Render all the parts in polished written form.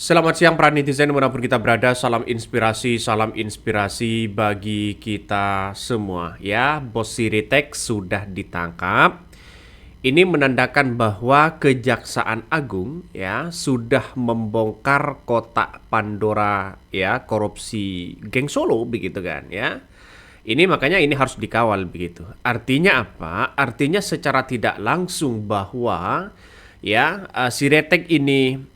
Selamat siang para netizen dimanapun kita berada, salam inspirasi bagi kita semua ya. Bos Siritek sudah ditangkap. Ini menandakan bahwa Kejaksaan Agung ya sudah membongkar kotak Pandora ya korupsi geng Solo begitu kan ya. Ini makanya ini harus dikawal begitu. Artinya apa? Artinya secara tidak langsung bahwa Siretek ini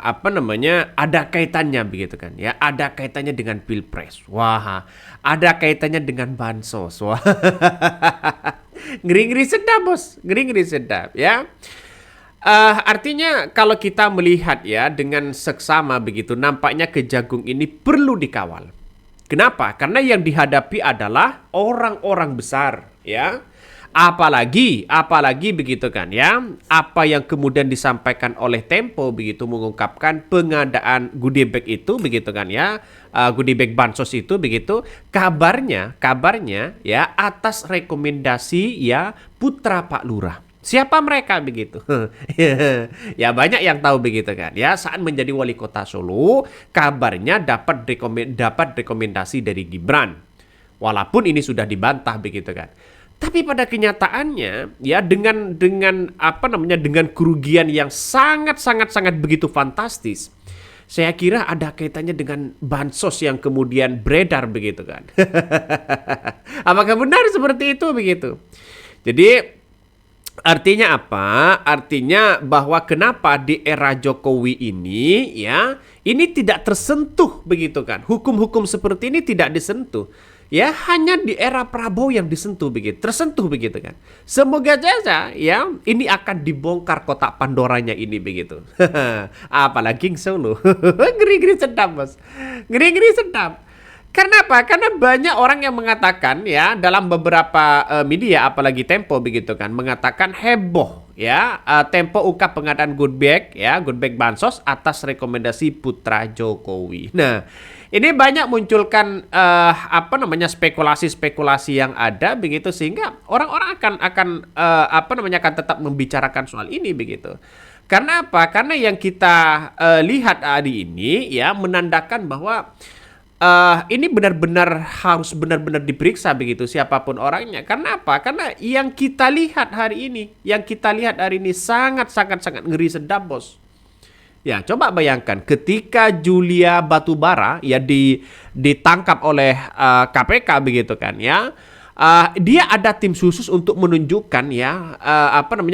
apa namanya ada kaitannya begitu kan ya, ada kaitannya dengan pilpres, wah, ada kaitannya dengan bansos, wah, ngeri ngeri sedap bos, ngeri ngeri sedap ya. Artinya kalau kita melihat ya dengan seksama begitu, nampaknya Kejagung ini perlu dikawal. Kenapa? Karena yang dihadapi adalah orang-orang besar ya. Apalagi begitu kan ya. Apa yang kemudian disampaikan oleh Tempo begitu mengungkapkan pengadaan goodie bag itu begitu kan ya. Goodie bag bansos itu begitu. Kabarnya ya atas rekomendasi ya putra Pak Lurah. Siapa mereka begitu? Ya banyak yang tahu begitu kan. Ya saat menjadi wali kota Solo, kabarnya dapat rekomendasi dari Gibran. Walaupun ini sudah dibantah begitu kan. Tapi pada kenyataannya ya dengan apa namanya dengan kerugian yang sangat begitu fantastis. Saya kira ada kaitannya dengan bansos yang kemudian beredar begitu kan. Apakah benar seperti itu begitu? Jadi artinya apa? Artinya bahwa kenapa di era Jokowi ini ya, ini tidak tersentuh begitu kan. Hukum-hukum seperti ini tidak disentuh. Ya hanya di era Prabowo yang disentuh begitu, tersentuh begitu kan. Semoga saja ya ini akan dibongkar kotak Pandoranya ini begitu. Apalagi Solo. Ngeri-ngeri sedap, Bos. Ngeri-ngeri sedap. Karena apa? Karena banyak orang yang mengatakan ya dalam beberapa media apalagi Tempo begitu kan mengatakan heboh ya Tempo ungkap pengadaan good bag bansos atas rekomendasi putra Jokowi. Nah, ini banyak munculkan apa namanya spekulasi-spekulasi yang ada begitu sehingga orang-orang akan tetap membicarakan soal ini begitu. Karena apa? Karena yang kita lihat hari ini ya menandakan bahwa ini harus benar-benar diperiksa begitu siapapun orangnya. Karena apa? Karena yang kita lihat hari ini sangat ngeri sedap, Bos. Ya, coba bayangkan ketika Julia Batubara ya ditangkap oleh KPK begitu kan ya. Dia ada tim khusus untuk menunjukkan ya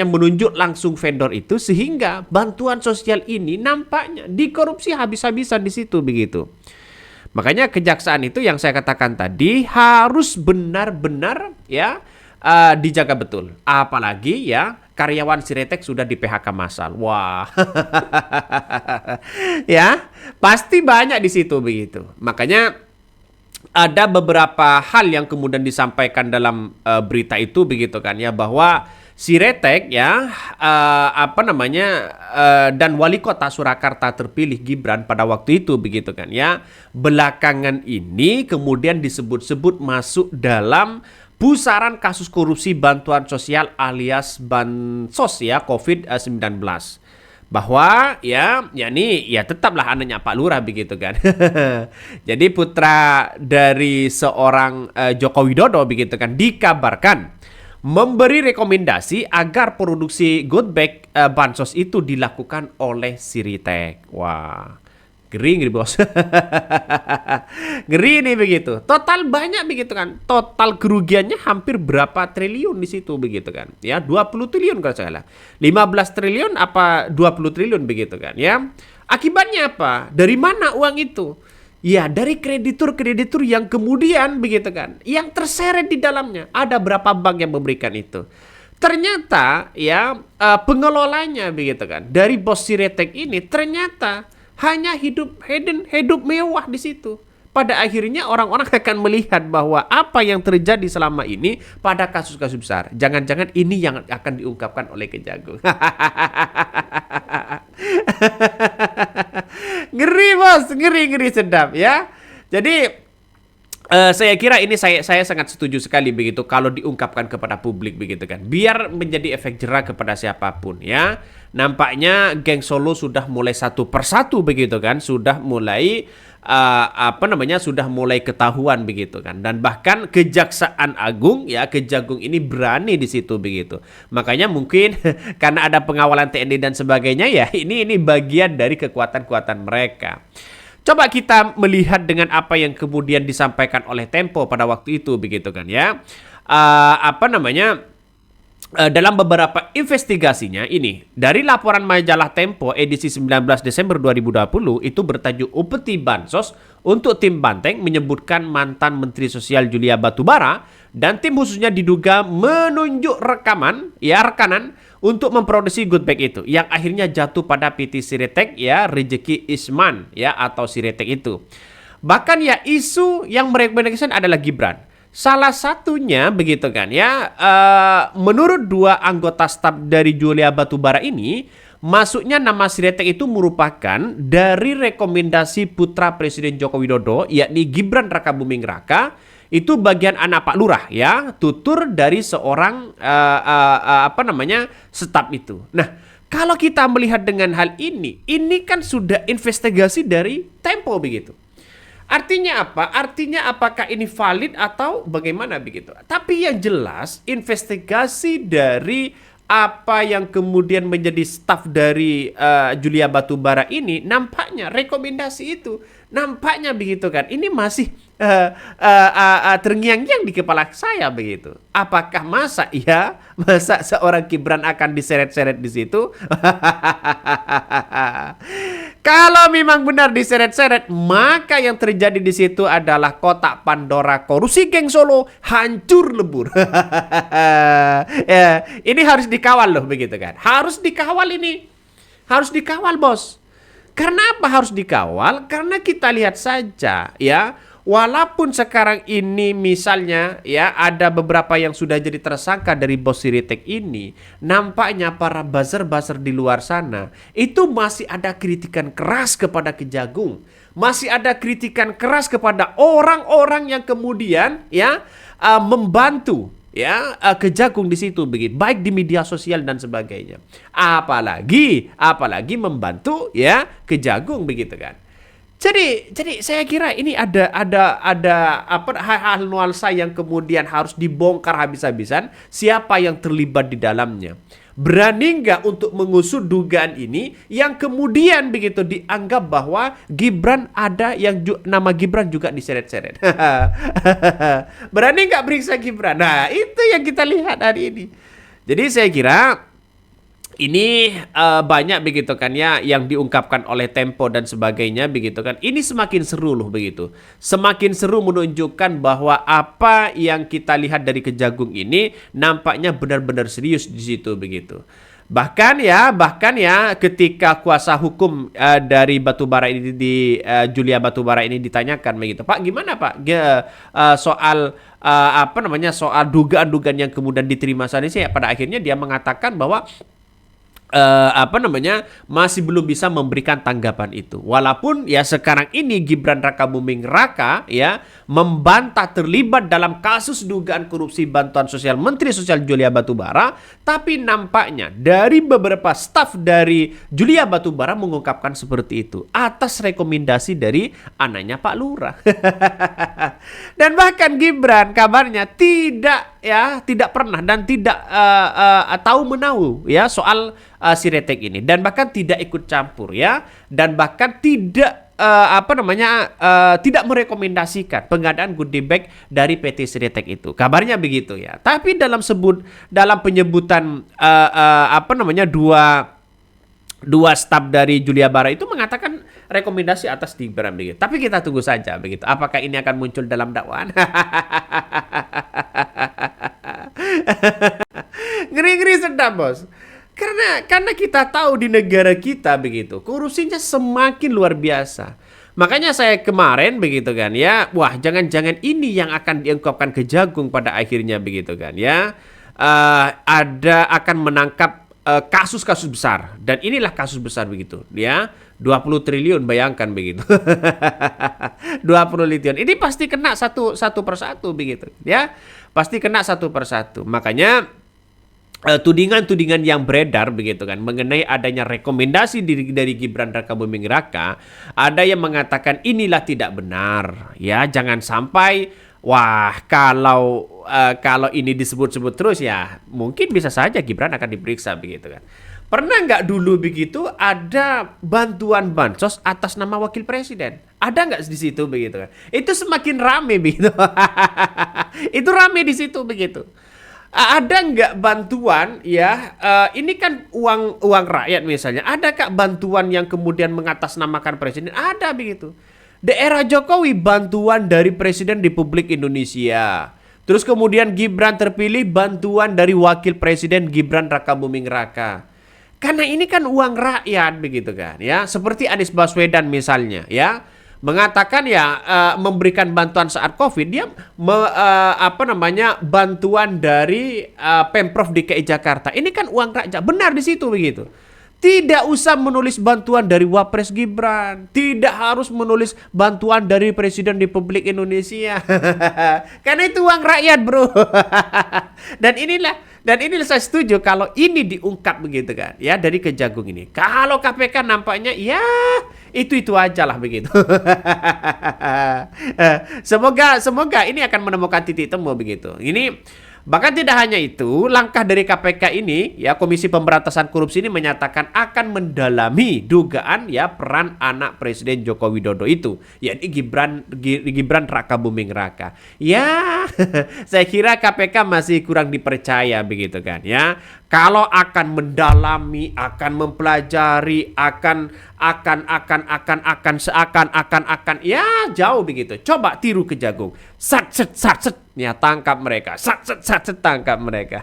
menunjuk langsung vendor itu sehingga bantuan sosial ini nampaknya dikorupsi habis-habisan di situ begitu. Makanya kejaksaan itu yang saya katakan tadi harus benar-benar ya dijaga betul. Apalagi ya karyawan Siretek sudah di PHK massal. Wah. Ya, pasti banyak di situ begitu. Makanya ada beberapa hal yang kemudian disampaikan dalam berita itu begitu kan ya bahwa Siretek ya dan wali kota Surakarta terpilih Gibran pada waktu itu begitu kan ya belakangan ini kemudian disebut-sebut masuk dalam pusaran kasus korupsi bantuan sosial alias bansos ya COVID-19 bahwa ini tetaplah anaknya Pak Lurah begitu kan. Jadi putra dari seorang Joko Widodo begitu kan dikabarkan memberi rekomendasi agar produksi good bag bansos itu dilakukan oleh Siritek. Wah, ngeri bos. Ngeri nih begitu. Total banyak begitu kan. Total kerugiannya hampir berapa triliun di situ begitu kan. Ya, 20 triliun kalau salah. 15 triliun apa 20 triliun begitu kan ya. Akibatnya apa? Dari mana uang itu? Ya dari kreditur-kreditur yang kemudian begitu kan, yang terseret di dalamnya. Ada berapa bank yang memberikan itu? Ternyata ya pengelolanya begitu kan, dari bos Siretek ini ternyata hanya hidup mewah di situ. Pada akhirnya orang-orang akan melihat bahwa apa yang terjadi selama ini pada kasus-kasus besar. Jangan-jangan ini yang akan diungkapkan oleh Kejagung. Ngeri bos, ngeri sedap ya. Jadi Saya kira ini saya sangat setuju sekali begitu kalau diungkapkan kepada publik begitu kan. Biar menjadi efek jera kepada siapapun ya. Nampaknya geng Solo sudah mulai satu persatu begitu kan, sudah mulai sudah mulai ketahuan begitu kan. Dan bahkan Kejaksaan Agung ya, Kejagung ini berani di situ begitu. Makanya mungkin karena ada pengawalan TNI dan sebagainya ya, ini bagian dari kekuatan-kekuatan mereka. Coba kita melihat dengan apa yang kemudian disampaikan oleh Tempo pada waktu itu begitu kan ya. Dalam beberapa investigasinya ini dari laporan majalah Tempo edisi 19 Desember 2020 itu bertajuk Upeti Bansos untuk tim Banteng menyebutkan mantan Menteri Sosial Julia Batubara dan tim khususnya diduga menunjuk rekanan untuk memproduksi good bag itu yang akhirnya jatuh pada PT Siretek ya, Rezeki Isman ya atau Siretek itu. Bahkan ya isu yang merekomendasikan adalah Gibran. Salah satunya begitu kan ya, menurut dua anggota staf dari Julia Batubara ini, masuknya nama Siretek itu merupakan dari rekomendasi putra Presiden Joko Widodo yakni Gibran Rakabuming Raka. Itu bagian anak Pak Lurah ya, tutur dari seorang staf itu. Nah, kalau kita melihat dengan hal ini kan sudah investigasi dari Tempo begitu. Artinya apa? Artinya apakah ini valid atau bagaimana begitu? Tapi yang jelas investigasi dari apa yang kemudian menjadi staf dari Julia Batubara ini nampaknya rekomendasi itu nampaknya begitu kan. Ini masih terngiang-ngiang di kepala saya begitu. Apakah masa seorang Gibran akan diseret-seret di situ? Kalau memang benar diseret-seret, maka yang terjadi di situ adalah kotak Pandora korupsi geng Solo hancur lebur. Ya, ini harus dikawal loh begitu kan. Harus dikawal ini. Harus dikawal, Bos. Karena apa harus dikawal? Karena kita lihat saja ya, walaupun sekarang ini misalnya ya ada beberapa yang sudah jadi tersangka dari bos Siretek ini, nampaknya para buzzer-buzzer di luar sana itu masih ada kritikan keras kepada Kejagung, masih ada kritikan keras kepada orang-orang yang kemudian ya membantu ya Kejagung di situ begitu, baik di media sosial dan sebagainya. Apalagi membantu ya Kejagung begitu kan. Jadi saya kira ini ada hal-hal nuansa yang kemudian harus dibongkar habis-habisan siapa yang terlibat di dalamnya. Berani nggak untuk mengusut dugaan ini yang kemudian begitu dianggap bahwa Gibran ada yang nama Gibran juga diseret-seret. Berani nggak periksa Gibran? Nah itu yang kita lihat hari ini. Jadi saya kira ini banyak begitu kan ya yang diungkapkan oleh Tempo dan sebagainya begitu kan. Ini semakin seru loh begitu. Semakin seru menunjukkan bahwa apa yang kita lihat dari Kejagung ini nampaknya benar-benar serius di situ begitu. Bahkan ya ketika kuasa hukum dari Batubara ini Julia Batubara ini ditanyakan begitu. Pak, gimana Pak soal soal dugaan-dugaan yang kemudian diterima saat ini, pada akhirnya dia mengatakan bahwa masih belum bisa memberikan tanggapan itu. Walaupun ya sekarang ini Gibran Rakabuming Raka ya membantah terlibat dalam kasus dugaan korupsi bantuan sosial Menteri Sosial Julia Batubara, tapi nampaknya dari beberapa staf dari Julia Batubara mengungkapkan seperti itu atas rekomendasi dari anaknya Pak Lurah. Dan bahkan Gibran kabarnya tidak pernah dan tidak tahu menahu ya soal Siretek ini, dan bahkan tidak ikut campur ya, dan bahkan tidak tidak merekomendasikan pengadaan goodie bag dari PT Siretek itu. Kabarnya begitu ya. Tapi dalam penyebutan dua staf dari Julia Bara itu mengatakan rekomendasi atas Gibran begitu. Tapi kita tunggu saja begitu. Apakah ini akan muncul dalam dakwaan? Ngeri-ngeri sedap, Bos. Karena kita tahu di negara kita begitu, korupsinya semakin luar biasa. Makanya saya kemarin begitu kan ya, wah jangan-jangan ini yang akan diungkapkan Kejagung pada akhirnya begitu kan ya. Akan menangkap kasus-kasus besar, dan inilah kasus besar begitu ya. 20 triliun, bayangkan begitu. 20 triliun. Ini pasti kena satu persatu begitu, ya. Pasti kena satu persatu. Makanya tudingan-tudingan yang beredar begitu kan mengenai adanya rekomendasi dari Gibran Rakabuming Raka, ada yang mengatakan inilah tidak benar, ya. Jangan sampai kalau ini disebut-sebut terus, ya mungkin bisa saja Gibran akan diperiksa begitu kan. Pernah nggak dulu begitu ada bantuan bansos atas nama wakil presiden? Ada nggak di situ begitu kan? Itu semakin rame begitu. Itu rame di situ begitu. Ada nggak bantuan, ya? Ini kan uang rakyat misalnya. Adakah bantuan yang kemudian mengatasnamakan presiden? Ada begitu. Daerah Jokowi bantuan dari Presiden Republik Indonesia. Terus kemudian Gibran terpilih bantuan dari Wakil Presiden Gibran Rakabuming Raka. Karena ini kan uang rakyat begitu kan, ya. Seperti Anies Baswedan misalnya, ya, mengatakan ya memberikan bantuan saat Covid, dia bantuan dari Pemprov DKI Jakarta. Ini kan uang rakyat, benar di situ begitu. Tidak usah menulis bantuan dari Wapres Gibran, tidak harus menulis bantuan dari Presiden Republik Indonesia. Karena itu uang rakyat, bro. Dan inilah saya setuju kalau ini diungkap begitu kan, ya, dari Kejagung ini. Kalau KPK nampaknya ya itu aja lah begitu. Semoga ini akan menemukan titik temu begitu. Ini bahkan tidak hanya itu, langkah dari KPK ini, ya, Komisi Pemberantasan Korupsi ini menyatakan akan mendalami dugaan, ya, peran anak Presiden Joko Widodo itu, yakni Gibran Rakabuming Raka. Ya, saya kira KPK masih kurang dipercaya begitu kan, ya. Kalau akan mendalami, akan mempelajari, akan seakan-akan, ya, jauh begitu. Coba tiru Kejagung. Sat set ya, tangkap mereka. Sat set tangkap mereka.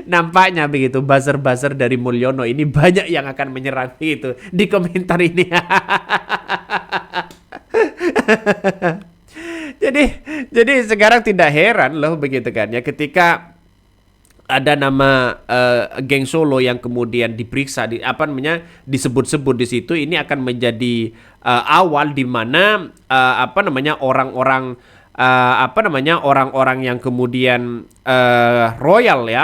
Nampaknya begitu buzzer-buzzer dari Mulyono ini banyak yang akan menyerang itu di komentar ini. Jadi sekarang tidak heran loh begitu kan, ya, ketika ada nama geng Solo yang kemudian diperiksa, disebut-sebut di situ. Ini akan menjadi awal di mana orang-orang yang kemudian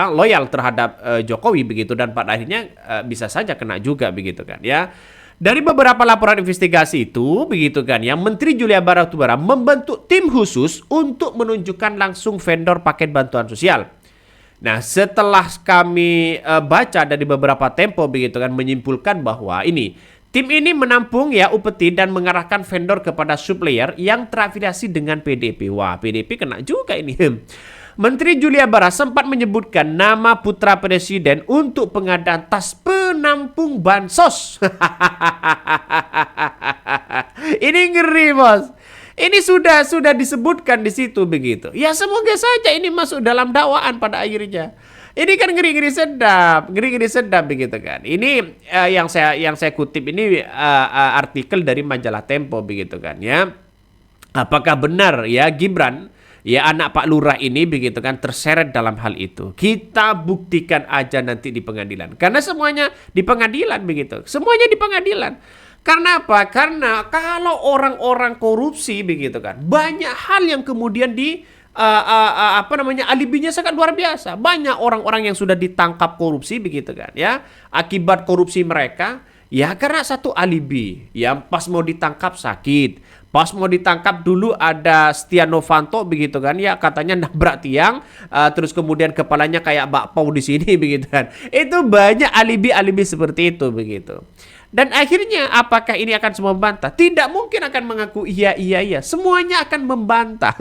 loyal terhadap Jokowi begitu, dan pada akhirnya bisa saja kena juga begitu kan, ya. Dari beberapa laporan investigasi itu begitu kan, ya, Menteri Julia Batubara membentuk tim khusus untuk menunjukkan langsung vendor paket bantuan sosial. Nah, setelah kami baca dari beberapa Tempo begitu kan, menyimpulkan bahwa tim ini menampung, ya, upeti dan mengarahkan vendor kepada supplier yang terafiliasi dengan PDIP. Wah, PDIP kena juga ini. Menteri Julia Bara sempat menyebutkan nama putra presiden untuk pengadaan tas penampung bansos. Ini ngeri, Bos. Ini sudah disebutkan di situ begitu. Ya, semoga saja ini masuk dalam dakwaan pada akhirnya. Ini kan ngeri-ngeri sedap begitu kan. Ini yang saya kutip ini artikel dari majalah Tempo begitu kan, ya. Apakah benar, ya, Gibran, ya, anak Pak Lurah ini begitu kan terseret dalam hal itu? Kita buktikan aja nanti di pengadilan. Karena semuanya di pengadilan begitu. Semuanya di pengadilan. Karena apa? Karena kalau orang-orang korupsi begitu kan, banyak hal yang kemudian alibinya sangat luar biasa. Banyak orang-orang yang sudah ditangkap korupsi begitu kan, ya, akibat korupsi mereka, ya, karena satu alibi, ya, pas mau ditangkap sakit. Pas mau ditangkap dulu ada Setia Novanto begitu kan, ya, katanya nabrak tiang, terus kemudian kepalanya kayak bakpao di sini begitu kan. Itu banyak alibi-alibi seperti itu begitu. Dan akhirnya apakah ini akan semua membantah? Tidak mungkin akan mengaku iya. Semuanya akan membantah.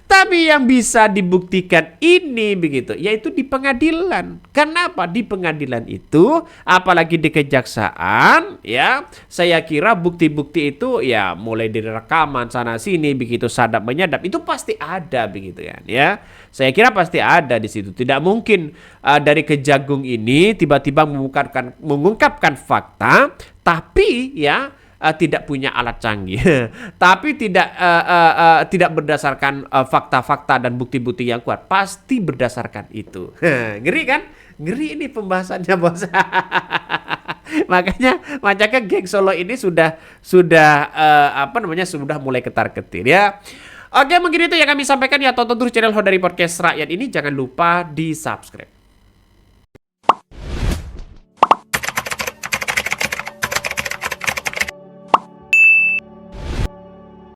Tapi yang bisa dibuktikan ini begitu, yaitu di pengadilan. Kenapa? Di pengadilan itu, apalagi di kejaksaan, ya, saya kira bukti-bukti itu, ya, mulai dari rekaman sana sini begitu, sadap menyadap, itu pasti ada begitu kan, ya. Saya kira pasti ada di situ. Tidak mungkin dari Kejagung ini tiba-tiba mengungkapkan fakta, tapi, ya, tidak punya alat canggih, tapi tidak berdasarkan fakta-fakta dan bukti-bukti yang kuat. Pasti berdasarkan itu. Ngeri kan? Ngeri ini pembahasannya, Bos. Makanya geng Solo ini sudah mulai ketar-ketir ya. Oke, mungkin itu yang kami sampaikan ya. Tonton terus channel Hodari Podcast Rakyat ini, jangan lupa di-subscribe.